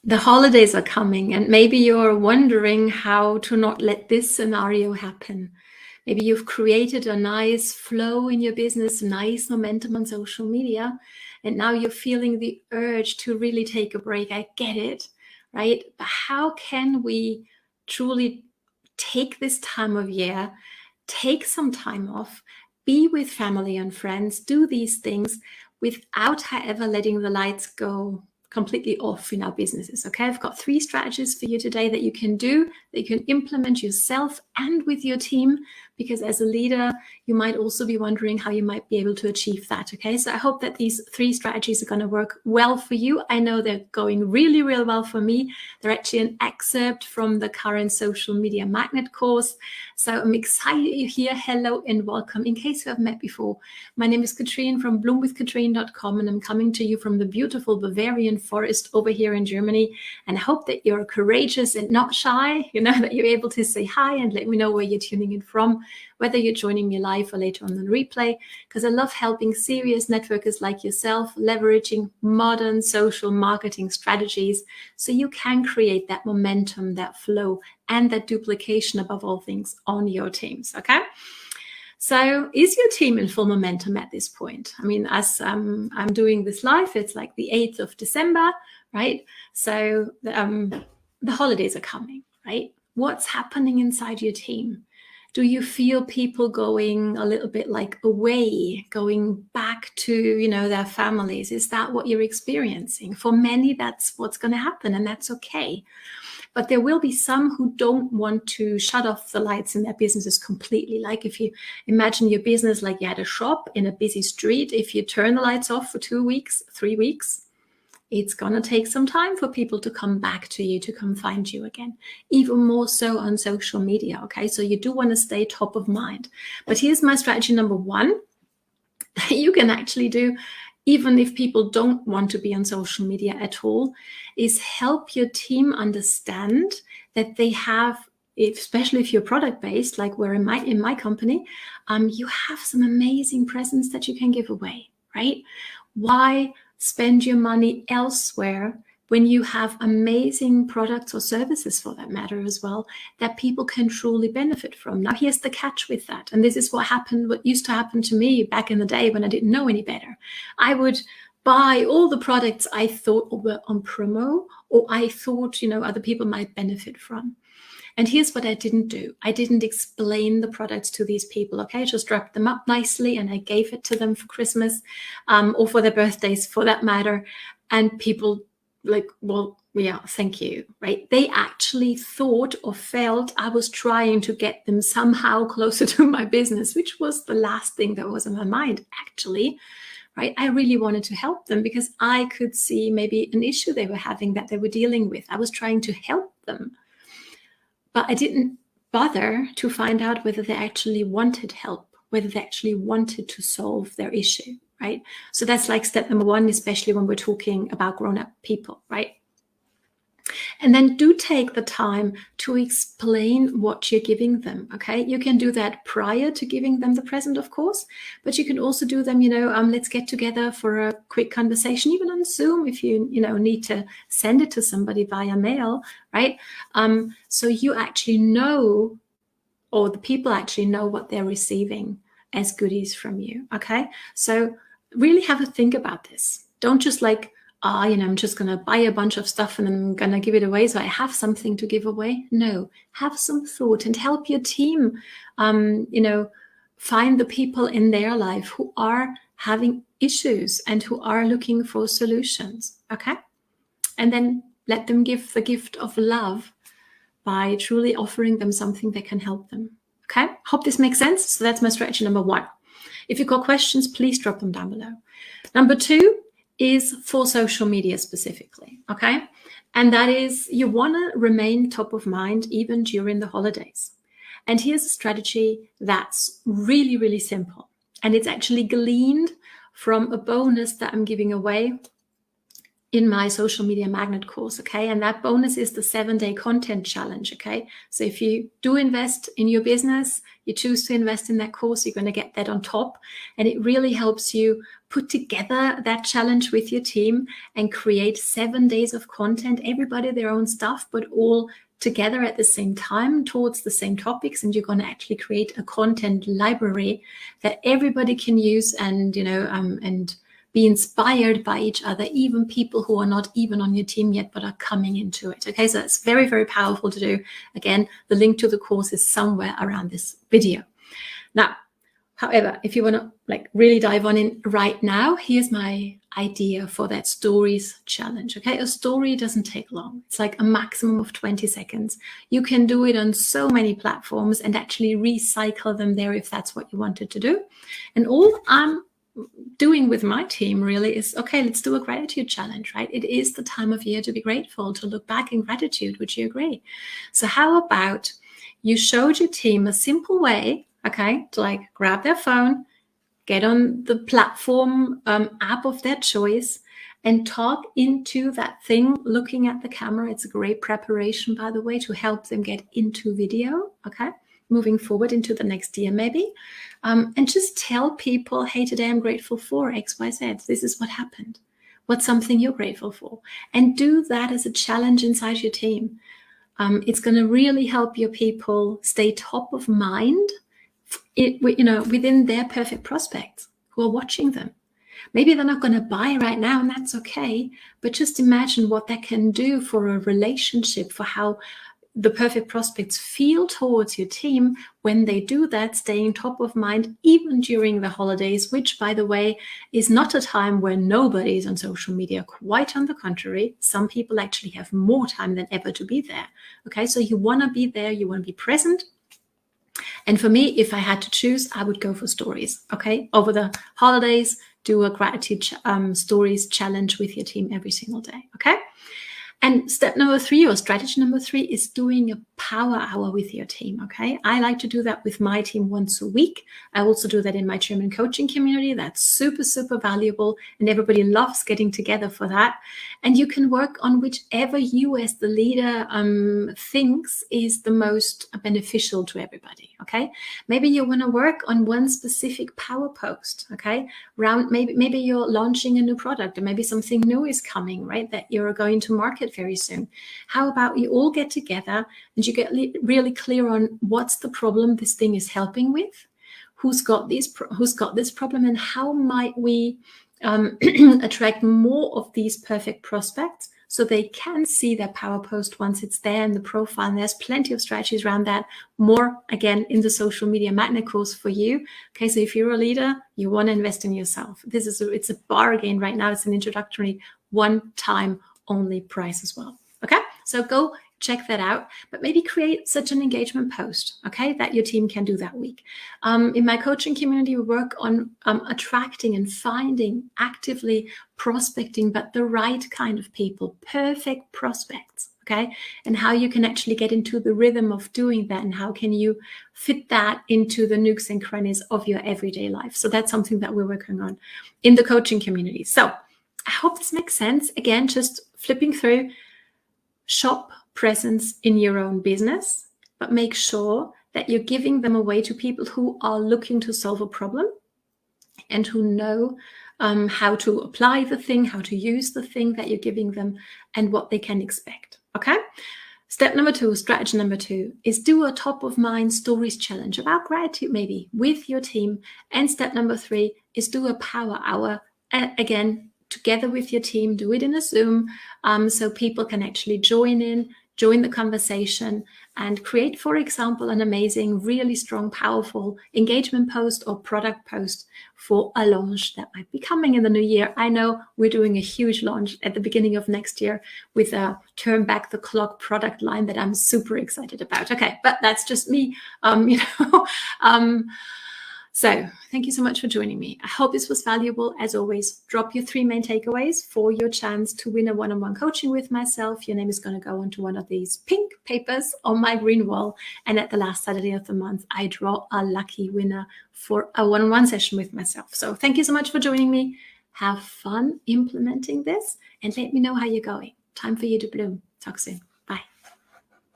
The holidays are coming, and maybe you're wondering how to not let this scenario happen. Maybe you've created a nice flow in your business, nice momentum on social media, and now you're feeling the urge to really take a break. I get it, right? But how can we truly take this time of year, take some time off, be with family and friends, do these things without, however, letting the lights go completely off in our businesses? Okay, I've got 3 strategies for you today that you can do, that you can implement yourself and with your team, because as a leader, you might also be wondering how you might be able to achieve that. Okay, so I hope that these 3 strategies are going to work well for you. I know they're going really, really well for me. They're actually an excerpt from the current social media magnet course. So I'm excited you're here. Hello and welcome. In case you haven't met before, my name is Katrin from bloomwithkatrin.com, and I'm coming to you from the beautiful Bavarian forest over here in Germany. And I hope that you're courageous and not shy, that you're able to say hi and let me know where you're tuning in from, whether you're joining me live or later on the replay, because I love helping serious networkers like yourself leveraging modern social marketing strategies so you can create that momentum, that flow, and that duplication above all things on your teams. Okay. So is your team in full momentum at this point? I mean, as I'm doing this live, it's like the 8th of December, right? So the holidays are coming, right? What's happening inside your team? Do you feel people going a little bit like away, going back to, their families? Is that what you're experiencing? For many, that's what's going to happen, and that's okay. But there will be some who don't want to shut off the lights in their businesses completely. Like if you imagine your business like you had a shop in a busy street, if you turn the lights off for 2 weeks, 3 weeks, it's going to take some time for people to come back to you, to come find you again, even more so on social media. Okay, so you do want to stay top of mind. But here's my strategy number 1 that you can actually do, even if people don't want to be on social media at all, is help your team understand that they have, especially if you're product-based, like we're in my company, you have some amazing presents that you can give away, right? Why spend your money elsewhere when you have amazing products or services, for that matter as well, that people can truly benefit from? Now, here's the catch with that. And this is what used to happen to me back in the day when I didn't know any better. I would buy all the products I thought were on promo, or I thought, other people might benefit from. And here's what I didn't do. I didn't explain the products to these people, okay? I just wrapped them up nicely and I gave it to them for Christmas or for their birthdays, for that matter. And people like, well, yeah, thank you, right? They actually thought or felt I was trying to get them somehow closer to my business, which was the last thing that was in my mind, actually, right? I really wanted to help them because I could see maybe an issue they were having that they were dealing with. I was trying to help them. But I didn't bother to find out whether they actually wanted help, whether they actually wanted to solve their issue, right? So that's like step number 1, especially when we're talking about grown-up people, right? And then do take the time to explain what you're giving them, okay? You can do that prior to giving them the present, of course, but you can also do them, let's get together for a quick conversation, even on Zoom if you, need to send it to somebody via mail, right? So you actually know, or the people actually know what they're receiving as goodies from you, okay? So really have a think about this. Don't just like, I'm just going to buy a bunch of stuff and then I'm going to give it away so I have something to give away. No, have some thought and help your team, find the people in their life who are having issues and who are looking for solutions, okay? And then let them give the gift of love by truly offering them something that can help them, okay? Hope this makes sense. So that's my strategy number 1. If you've got questions, please drop them down below. Number 2 is for social media specifically, okay? And that is, you want to remain top of mind even during the holidays. And here's a strategy that's really, really simple. And it's actually gleaned from a bonus that I'm giving away in my social media magnet course, okay? And that bonus is the 7-day content challenge, okay? So if you do invest in your business, you choose to invest in that course, you're going to get that on top. And it really helps you put together that challenge with your team and create 7 days of content, everybody their own stuff, but all together at the same time towards the same topics. And you're going to actually create a content library that everybody can use and, and be inspired by each other, even people who are not even on your team yet, but are coming into it. Okay, so that's very, very powerful to do. Again, the link to the course is somewhere around this video. Now, however, if you want to really dive on in right now, here's my idea for that stories challenge. Okay, a story doesn't take long. It's like a maximum of 20 seconds. You can do it on so many platforms and actually recycle them there if that's what you wanted to do. And all I'm doing with my team really is, okay, let's do a gratitude challenge, right? It is the time of year to be grateful, to look back in gratitude. Would you agree? So how about you showed your team a simple way, okay, to grab their phone, get on the platform app of their choice and talk into that thing, looking at the camera. It's a great preparation, by the way, to help them get into video, okay? Moving forward into the next year, maybe. And just tell people, hey, today I'm grateful for X, Y, Z. This is what happened. What's something you're grateful for? And do that as a challenge inside your team. It's going to really help your people stay top of mind, within their perfect prospects who are watching them. Maybe they're not going to buy right now, and that's okay. But just imagine what that can do for a relationship, for how the perfect prospects feel towards your team when they do that, staying top of mind, even during the holidays, which, by the way, is not a time where nobody is on social media. Quite on the contrary, some people actually have more time than ever to be there. Okay, so you want to be there, you want to be present. And for me, if I had to choose, I would go for stories. Okay, over the holidays, do a gratitude stories challenge with your team every single day. Okay. And step number 3, or strategy number 3, is doing a power hour with your team, okay? I like to do that with my team once a week. I also do that in my German coaching community. That's super, super valuable, and everybody loves getting together for that. And you can work on whichever you as the leader thinks is the most beneficial to everybody, okay? Maybe you want to work on one specific power post, okay? Maybe you're launching a new product, or maybe something new is coming, right, that you're going to market very soon. How about you all get together and you get really clear on what's the problem this thing is helping with, who's got this problem, and how might we attract more of these perfect prospects so they can see their power post once it's there in the profile. And there's plenty of strategies around that, more again in the social media magnet course for you. Okay, so if you're a leader, you want to invest in yourself. It's a bargain right now. It's an introductory one-time only price as well. Okay, so go check that out, but maybe create such an engagement post, okay, that your team can do that week. In my coaching community, we work on attracting and finding, actively prospecting, but the right kind of people, perfect prospects, okay, and how you can actually get into the rhythm of doing that, and how can you fit that into the nooks and crannies of your everyday life. So that's something that we're working on in the coaching community. So I hope this makes sense. Again, just flipping through, shop presence in your own business, but make sure that you're giving them away to people who are looking to solve a problem and who know how to apply the thing, how to use the thing that you're giving them, and what they can expect. Okay. Step number 2, strategy number 2, is do a top of mind stories challenge about gratitude, maybe with your team. And step number 3 is do a power hour, again, together with your team. Do it in a Zoom so people can actually join the conversation and create, for example, an amazing, really strong, powerful engagement post or product post for a launch that might be coming in the new year. I know we're doing a huge launch at the beginning of next year with a turn back the clock product line that I'm super excited about. Okay, but that's just me, So thank you so much for joining me. I hope this was valuable. As always, drop your 3 main takeaways for your chance to win a one-on-one coaching with myself. Your name is going to go onto one of these pink papers on my green wall. And at the last Saturday of the month, I draw a lucky winner for a one-on-one session with myself. So thank you so much for joining me. Have fun implementing this and let me know how you're going. Time for you to bloom. Talk soon.